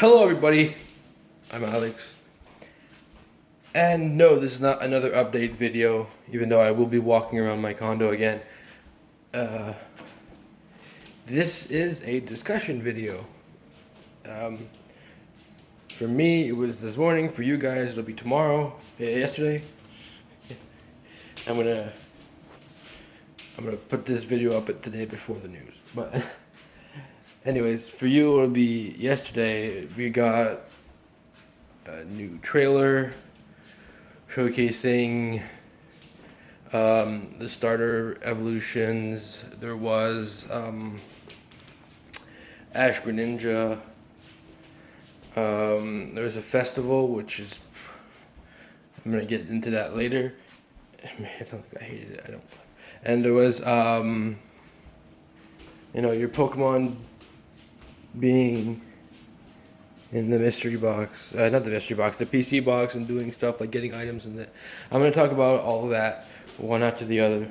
Hello everybody, I'm Alex. And no, this is not another update video, even though I will be walking around my condo again. This is a discussion video. For me, it was this morning. For you guys, it'll be tomorrow. Yesterday. I'm gonna put this video up the day before the news. But anyways, for you, it'll be yesterday. We got a new trailer showcasing the starter evolutions. There was Ash Greninja. There's a festival, which is, I'm gonna get into that later. It's not like I hated it. I don't. And there was your Pokemon being in the mystery box, not the mystery box, the PC box, and doing stuff like getting items in it. I'm going to talk about all of that, one after the other.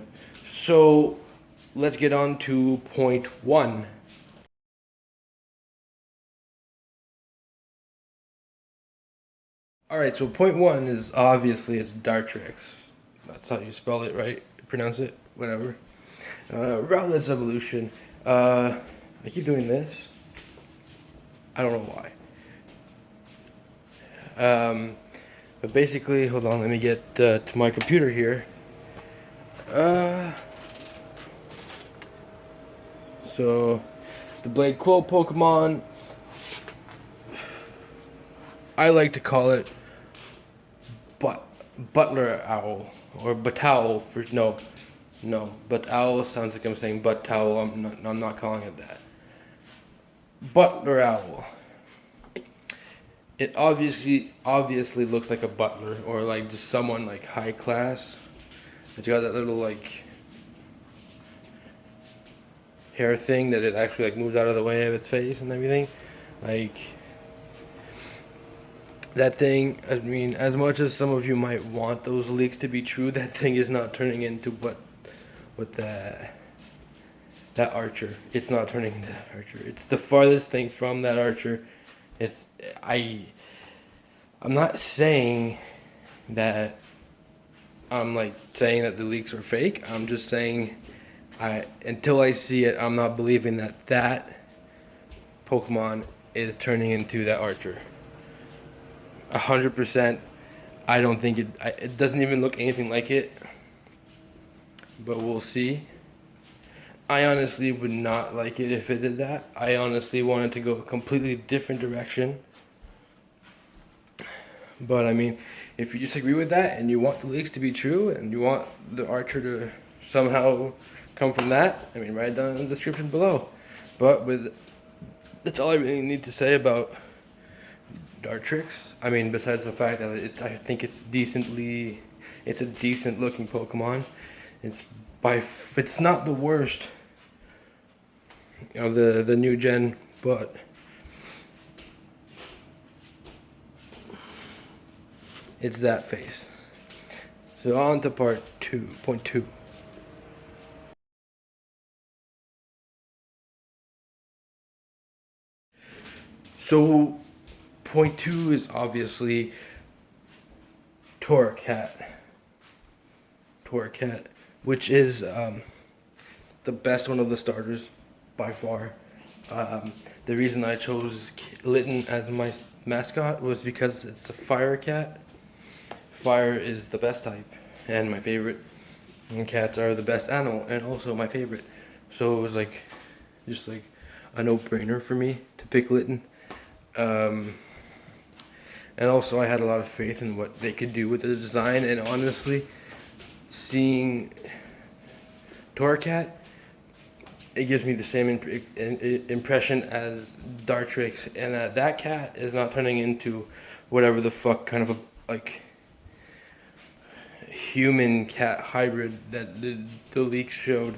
So, let's get on to point one. Alright, so point one is obviously it's Dartrix. That's how you spell it, right? Pronounce it, whatever. Rowlet's evolution. I keep doing this. I don't know why. But basically, hold on, let me get to my computer here. So, the Blade Quill Pokemon, I like to call it Butler Owl, or Batowl for, but Owl sounds like I'm saying Butt Towel. I'm not calling it that. Butler Owl. It obviously looks like a butler, or like just someone like high class. It's got that little like hair thing that it actually like moves out of the way of its face and everything. Like that thing, I mean, as much as some of you might want those leaks to be true, that thing is not turning into what that archer. It's not turning into that archer. It's the farthest thing from that archer. I'm not saying that saying that the leaks are fake. I'm just saying until I see it, I'm not believing that Pokemon is turning into that archer. 100%. I don't think it doesn't even look anything like it. But we'll see. I honestly would not like it if it did that. I honestly wanted to go a completely different direction. But I mean, if you disagree with that and you want the leaks to be true and you want the archer to somehow come from that, I mean, write it down in the description below. But that's all I really need to say about Dartrix. I mean, besides the fact that I think it's a decent looking Pokemon. It's not the worst of the new gen, but it's that face. So on to point two. So point two is obviously Torracat, which is the best one of the starters by far. The reason I chose Litten as my mascot was because it's a fire cat. Fire is the best type and my favorite, and cats are the best animal and also my favorite. So it was just like a no-brainer for me to pick Litten. And also I had a lot of faith in what they could do with the design, and honestly, seeing Torracat, it gives me the same impression as Dartrix, and that cat is not turning into whatever the fuck kind of a human cat hybrid that the leaks showed.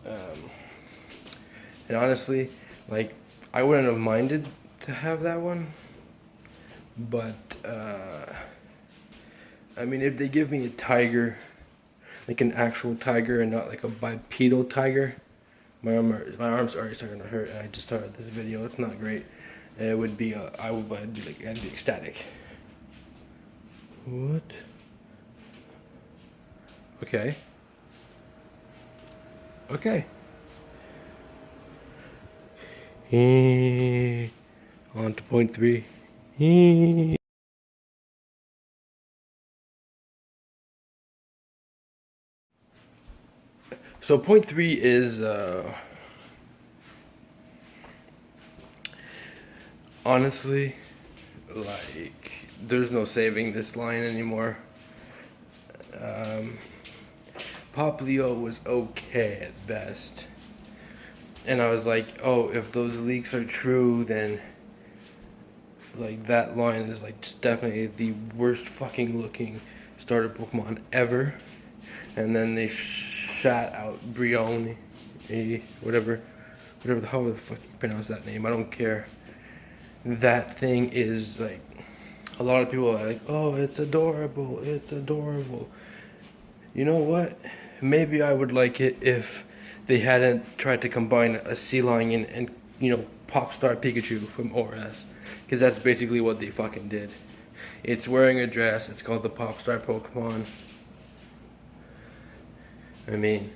And honestly, I wouldn't have minded to have that one, but I mean, if they give me a tiger, like an actual tiger and not like a bipedal tiger, my arm's already starting to hurt, and I just started this video. It's not great. it would be I'd be ecstatic. What? Okay. Okay. On to point 3. So point 3 is honestly, like, there's no saving this line anymore. Pop Leo was okay at best. And I was like, oh, if those leaks are true, then like that line is like just definitely the worst fucking looking starter Pokemon ever. And then they shot out Brion, whatever the hell the fuck you pronounce that name. I don't care. That thing is like, a lot of people are like, oh, it's adorable, it's adorable. You know what? Maybe I would like it if they hadn't tried to combine a sea lion and Popstar Pikachu from ORS. Because that's basically what they fucking did. It's wearing a dress, it's called the Popstar Pokemon. I mean,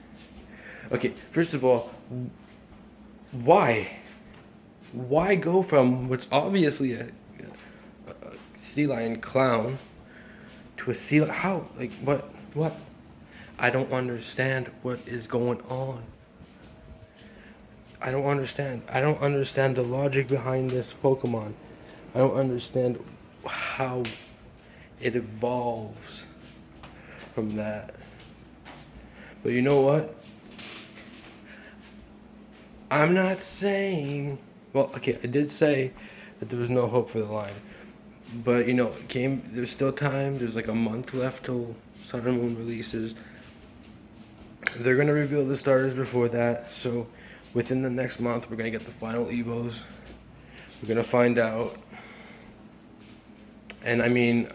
okay, first of all, why? Why go from what's obviously a sea lion clown to a sea lion? How? Like, what? I don't understand what is going on. I don't understand. I don't understand the logic behind this Pokemon. I don't understand how it evolves from that. But you know what? I'm not saying... Well, okay, I did say that there was no hope for the line. But, there's still time. There's like a month left till Sun and Moon releases. They're going to reveal the starters before that. So, within the next month, we're going to get the final Evos. We're going to find out. And, I mean,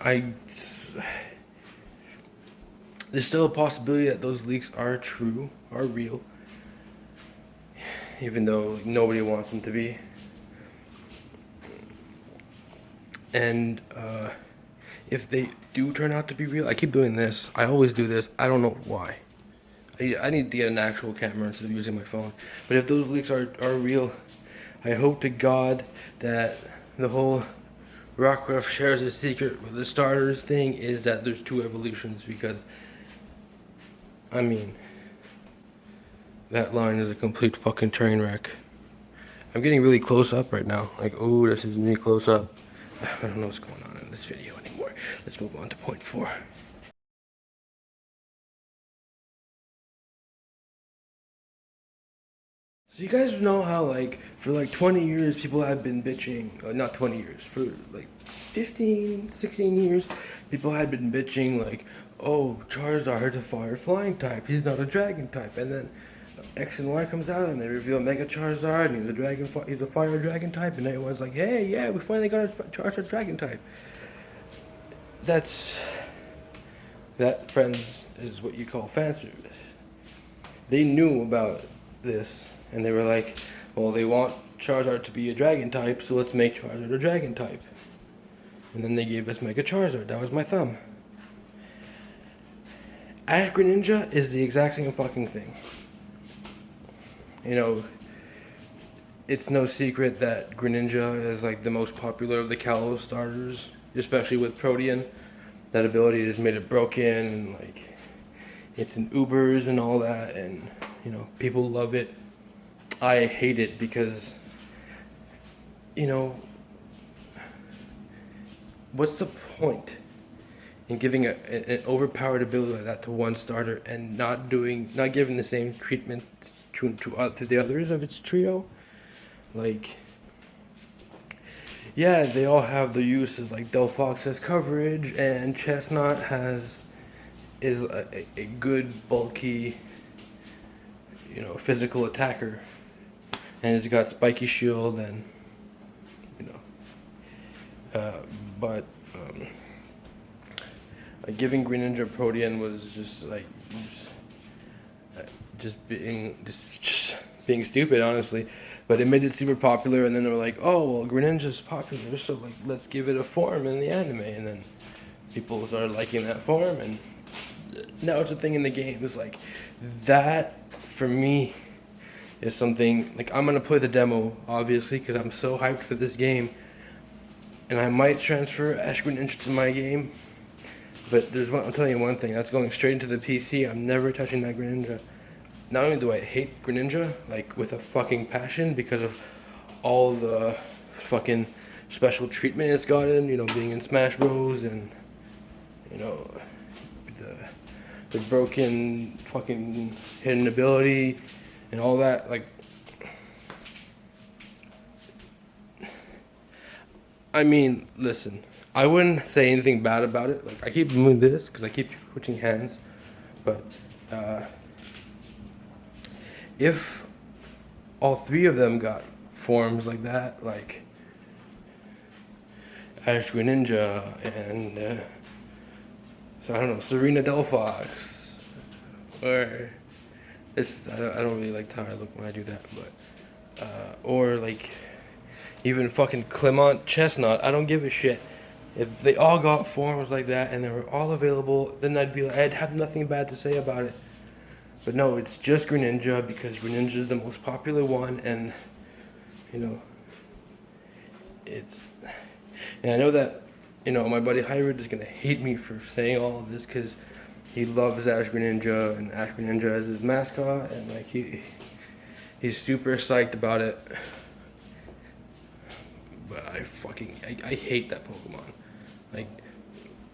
there's still a possibility that those leaks are true, are real. Even though nobody wants them to be. And if they do turn out to be real, I keep doing this. I always do this. I don't know why. I need to get an actual camera instead of using my phone. But if those leaks are real, I hope to God that the whole Rockruff shares a secret with the starters thing is that there's 2 evolutions, because, I mean, that line is a complete fucking train wreck. I'm getting really close up right now. Like, oh, this is me close up. I don't know what's going on in this video anymore. Let's move on to point 4. So you guys know how, like, for like 20 years people have been bitching, not 20 years, for like 15, 16 years, people had been bitching like, oh, Charizard is a fire flying type, he's not a dragon type. And then X and Y comes out and they reveal Mega Charizard and he's a fire dragon type, and everyone's like, hey, yeah, we finally got a Charizard dragon type. That, friends, is what you call fan service. They knew about this, and they were like, well, they want Charizard to be a dragon type, so let's make Charizard a dragon type. And then they gave us Mega Charizard. That was my thumb. Ash Greninja is the exact same fucking thing. It's no secret that Greninja is like the most popular of the Kalos starters, especially with Protean. That ability just made it broken, and like, it's in Ubers and all that, and people love it. I hate it because, what's the point in giving an overpowered ability like that to one starter and not giving the same treatment to the others of its trio? Like, yeah, they all have their uses. Like, Delphox has coverage, and Chestnut is a good, bulky, physical attacker. And it's got spiky shield, and but giving Greninja Protean was just like just being stupid, honestly. But it made it super popular, and then they were like, oh, well, Greninja's popular, so like let's give it a form in the anime, and then people started liking that form, and now it's a thing in the game. It's like that for me is something like I'm gonna play the demo obviously because I'm so hyped for this game, and I might transfer Ash Greninja to my game. But I'm telling you one thing, that's going straight into the PC. I'm never touching that Greninja. Not only do I hate Greninja, like with a fucking passion because of all the fucking special treatment it's gotten, you know, being in Smash Bros. And, you know, the broken fucking hidden ability and all that, like, I mean, listen, I wouldn't say anything bad about it. Like, I keep doing this because I keep switching hands, but if all three of them got forms like that, like Ash Greninja and so I don't know, Serena Delphox, or I don't really like how I look when I do that, but or like even fucking Clement Chestnut, I don't give a shit. If they all got forms like that and they were all available, then I'd have nothing bad to say about it. But no, it's just Greninja because Greninja is the most popular one, and you know, and I know that, you know, my buddy Hybrid is gonna hate me for saying all of this because he loves Ash Greninja and Ash Greninja as his mascot, and like he's super psyched about it. But I hate that Pokemon. Like,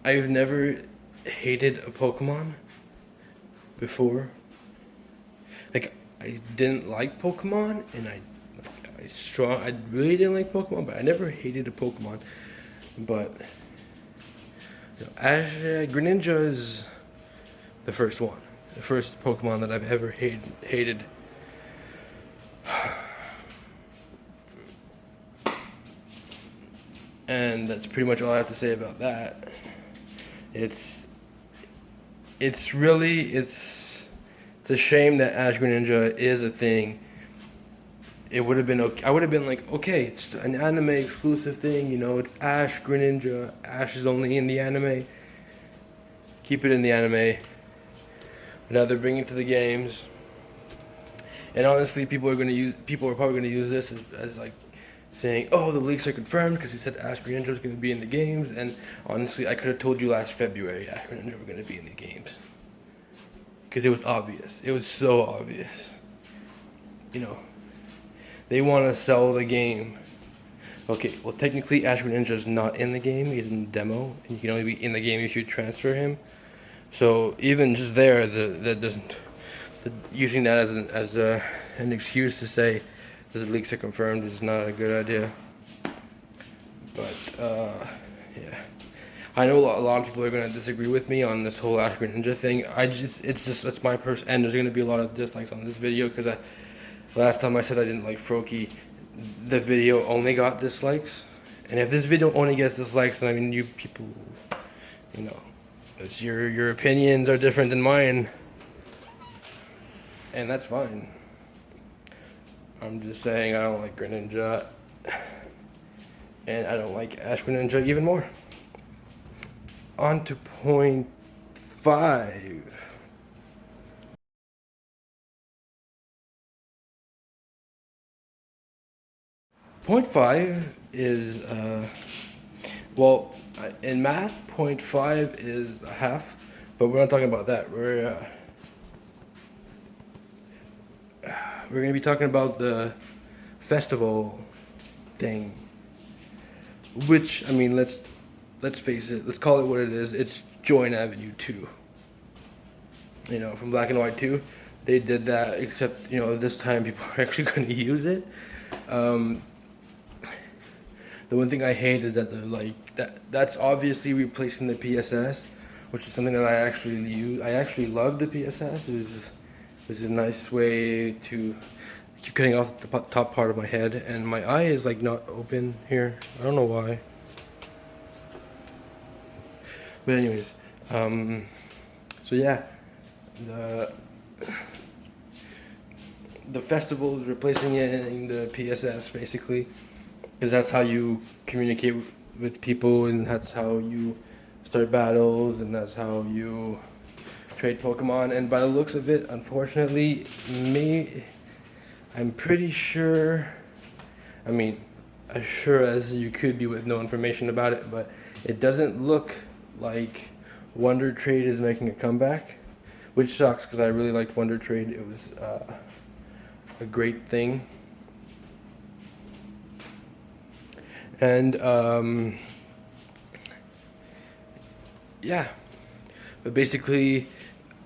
I've never hated a Pokemon before. Like, I didn't like Pokemon, and I really didn't like Pokemon, but I never hated a Pokemon. But you know, Greninja is the first one, the first Pokemon that I've ever hated. And that's pretty much all I have to say about that. It's a shame that Ash Greninja is a thing. It would have been okay. I would have been like, okay, it's an anime exclusive thing, you know, it's Ash Greninja. Ash is only in the anime. Keep it in the anime. Now they're bringing it to the games. And honestly, people are probably gonna use this as like saying, oh, the leaks are confirmed because he said Ash Greninja was going to be in the games. And honestly, I could have told you last February Ash Greninja were going to be in the games. Because it was obvious. It was so obvious. You know, they want to sell the game. Okay, well, technically Ash Greninja is not in the game. He's in the demo. And you can only be in the game if you transfer him. So even just there, using that as an excuse to say the leaks are confirmed is not a good idea. But yeah, I know a lot of people are gonna disagree with me on this whole Ash Greninja thing. That's my and there's gonna be a lot of dislikes on this video because last time I said I didn't like Froakie, the video only got dislikes, and if this video only gets dislikes, then I mean you people, you know, it's your opinions are different than mine, and that's fine. I'm just saying I don't like Greninja, and I don't like Ash Greninja even more. On to point 5. Point 5 is, well, in math, point 5 is a half, but we're not talking about that. We're going to be talking about the festival thing, which, I mean, let's face it, let's call it what it is. It's Join Avenue 2. You know, from Black and White 2, they did that, except, you know, this time people are actually going to use it. The one thing I hate is that that's obviously replacing the PSS, which is something that I actually use. I actually love the PSS. It was a nice way to keep cutting off the top part of my head, and my eye is like not open here. I don't know why. But anyways, so yeah, the festival is replacing it in the PSS basically, because that's how you communicate with people, and that's how you start battles, and that's how you trade Pokemon. And by the looks of it, unfortunately, I'm pretty sure. I mean, as sure as you could be with no information about it, but it doesn't look like Wonder Trade is making a comeback, which sucks because I really liked Wonder Trade. It was a great thing. And yeah, but basically,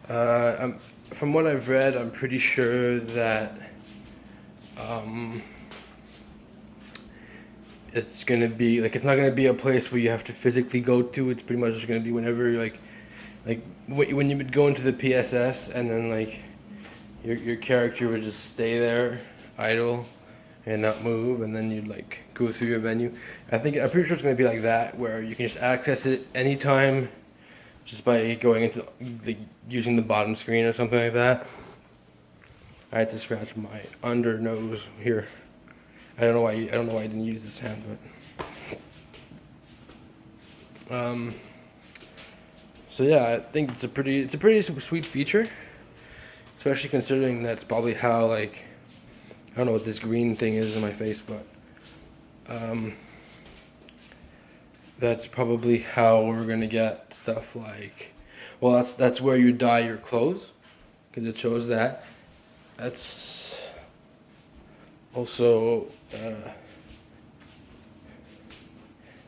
from what I've read, I'm pretty sure that it's gonna be like, it's not gonna be a place where you have to physically go to. It's pretty much just gonna be whenever like when you would go into the PSS, and then like your character would just stay there idle and not move, and then you'd like go through your menu. I'm pretty sure it's gonna be like that, where you can just access it anytime just by going into like using the bottom screen or something like that. I had to scratch my under nose here. I don't know why I didn't use this hand, but so yeah, I think it's a pretty sweet feature, especially considering that's probably how, like, I don't know what this green thing is in my face, but that's probably how we're gonna get stuff like, well, that's where you dye your clothes, because it shows that. That's also I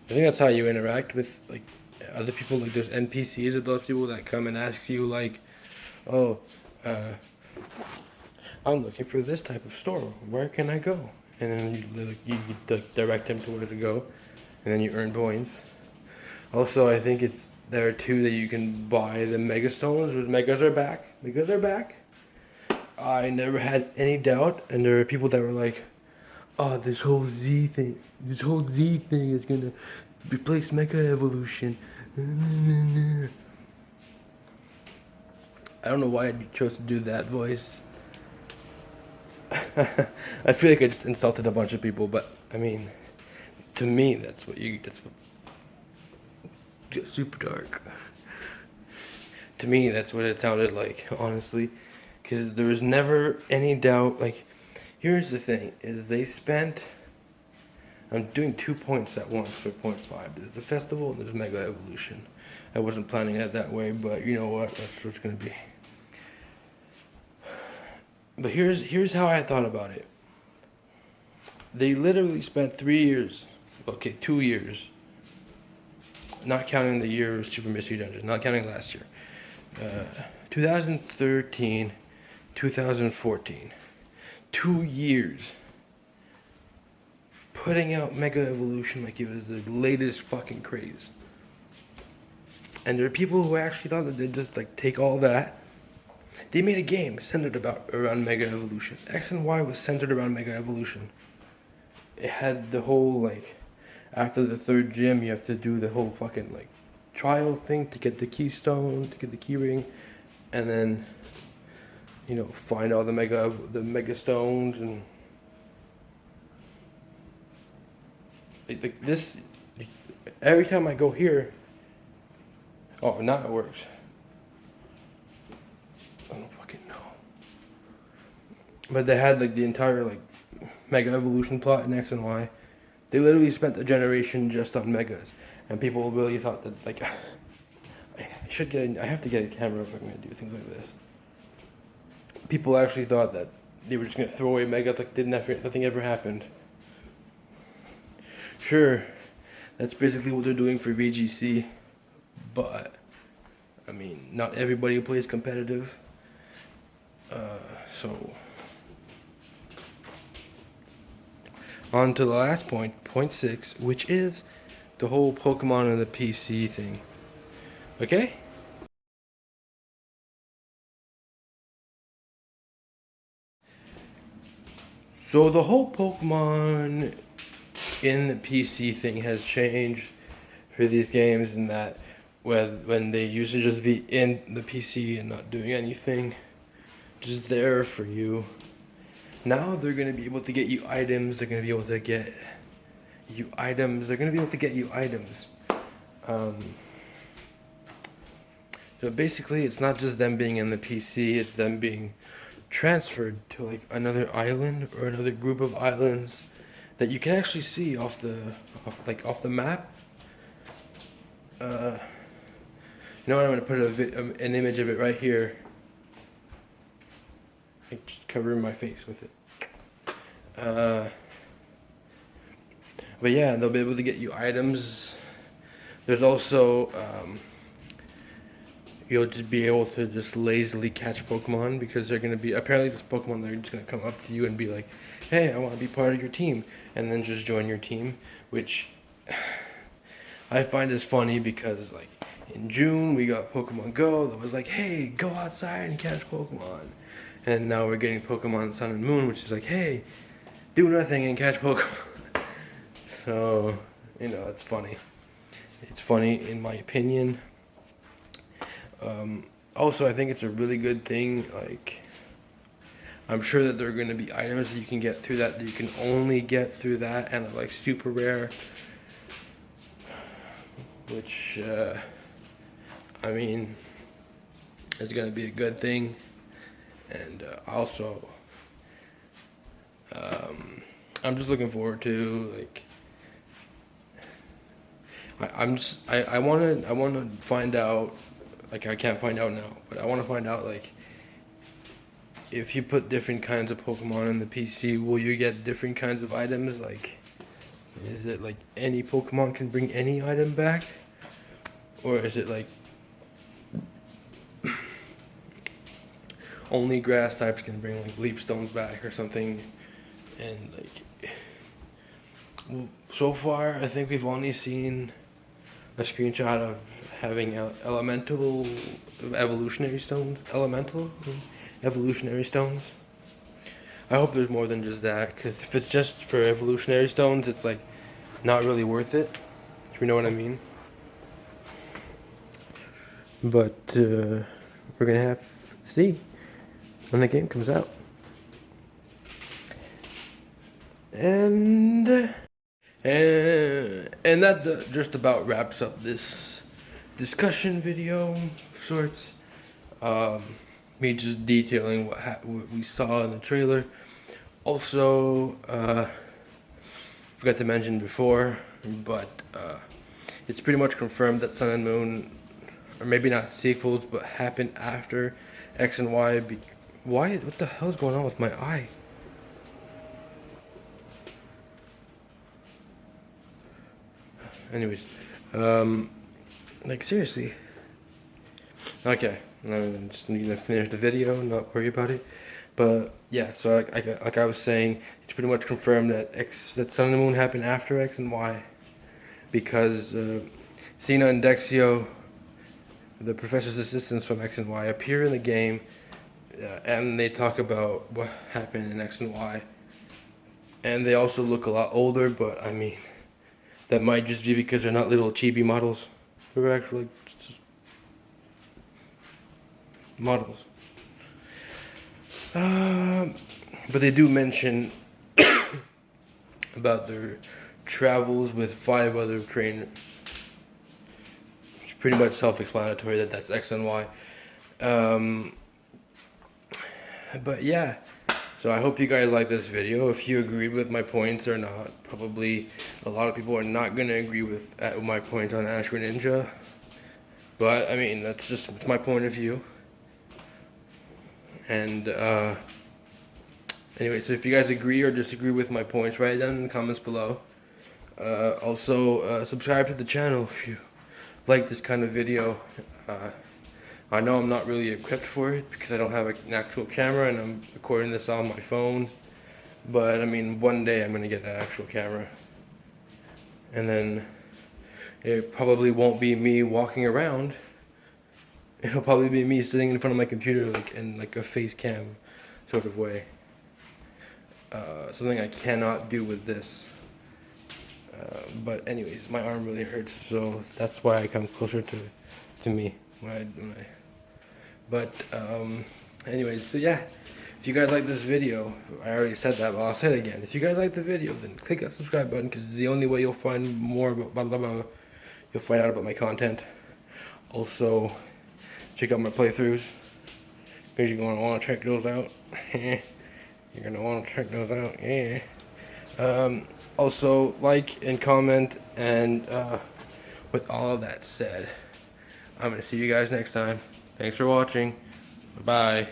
think that's how you interact with like other people. Like there's NPCs of those people that come and ask you like, oh, I'm looking for this type of store. Where can I go? And then you direct them to where to go, and then you earn points. Also, I think it's there too that you can buy the Mega Stones. Megas are back. Megas are back. I never had any doubt, and there are people that were like, oh, this whole Z thing is gonna replace Mega Evolution. I don't know why I chose to do that voice. I feel like I just insulted a bunch of people, but I mean, to me, that's what super dark. To me, that's what it sounded like, honestly, because there was never any doubt. Like, here's the thing: is they spent. I'm doing 2 points at once for 0.5. There's the festival and there's Mega Evolution. I wasn't planning it that way, but you know what? That's what it's gonna be. But here's how I thought about it. They literally spent 3 years, okay, 2 years, not counting the year of Super Mystery Dungeon, not counting last year. 2013, 2014. 2 years putting out Mega Evolution like it was the latest fucking craze. And there are people who actually thought that they'd just like take all that. They made a game centered around Mega Evolution. X and Y was centered around Mega Evolution. It had the whole like, after the third gym, you have to do the whole fucking like trial thing to get the keystone, to get the key ring, and then, you know, find all the mega stones. And like this, every time I go here, oh, now it works. I don't fucking know. But they had like the entire like Mega Evolution plot in X and Y. They literally spent a generation just on megas, and people really thought that like I have to get a camera if I'm gonna do things like this. People actually thought that they were just gonna throw away megas like nothing ever happened. Sure, that's basically what they're doing for VGC, but I mean, not everybody plays competitive. So on to the last point, point 6, which is the whole Pokemon and the PC thing. Okay? So the whole Pokemon in the PC thing has changed for these games, in that when they used to just be in the PC and not doing anything, just there for you. Now they're gonna be able to get you items. They're gonna be able to get you items. They're gonna be able to get you items. So basically, it's not just them being in the PC. It's them being transferred to like another island or another group of islands that you can actually see off the map. You know what? I'm gonna put an image of it right here. Like just covering my face with it. But yeah, they'll be able to get you items. There's also you'll just be able to just lazily catch Pokemon because they're gonna be apparently this Pokemon they're just gonna come up to you and be like, "Hey, I want to be part of your team," and then just join your team, which I find is funny because like in June we got Pokemon Go that was like, "Hey, go outside and catch Pokemon," and now we're getting Pokemon Sun and Moon, which is like, "Hey, do nothing and catch Pokemon." So you know it's funny. It's funny in my opinion. Also, I think it's a really good thing. Like, I'm sure that there are going to be items that you can get through that you can only get through that, and like super rare. Which, I mean, is going to be a good thing. And also, I'm just looking forward to like. I want to find out. Like, I can't find out now, but I want to find out, like, if you put different kinds of Pokemon in the PC, will you get different kinds of items? Like, is it, like, any Pokemon can bring any item back? Or is it, like, only grass types can bring, like, leaf stones back or something? And, like, well, so far, I think we've only seen a screenshot of having evolutionary stones. Evolutionary stones. I hope there's more than just that, because if it's just for evolutionary stones, it's like not really worth it. If you know what I mean. But we're gonna have to see when the game comes out. And that just about wraps up this discussion video, sorts. Me just detailing what we saw in the trailer. Also, forgot to mention before, but it's pretty much confirmed that Sun and Moon, or maybe not sequels, but happen after X and Y. Why? What the hell is going on with my eye? Anyways, like seriously. Okay, I'm just need to finish the video, not worry about it. But yeah, so like I was saying, it's pretty much confirmed that Sun and Moon happened after X and Y, because Xena and Dexio, the professor's assistants from X and Y, appear in the game, and they talk about what happened in X and Y, and they also look a lot older. But I mean, that might just be because they're not little chibi models. They're actually just models. But they do mention about their travels with 5 other trainers. It's pretty much self-explanatory that that's X and Y. But yeah, so I hope you guys like this video. If you agreed with my points or not, probably a lot of people are not going to agree with my points on Ash Greninja. But I mean, it's my point of view. And anyway, so if you guys agree or disagree with my points, write it down in the comments below. Also, subscribe to the channel if you like this kind of video. I know I'm not really equipped for it because I don't have an actual camera and I'm recording this on my phone. But I mean, one day I'm going to get an actual camera. And then it probably won't be me walking around. It'll probably be me sitting in front of my computer, like in like a face cam sort of way. Something I cannot do with this. But anyways, my arm really hurts, so that's why I come closer to me when I. But anyways, so yeah, If you guys like this video, I already said that, but I'll say it again. If you guys like the video, then click that subscribe button because it's the only way you'll find more about you'll find out about my content. Also, check out my playthroughs because you're gonna want to check those out. You're gonna want to check those out. Yeah. Also, like and comment, and with all of that said, I'm gonna see you guys next time. Thanks for watching. Bye.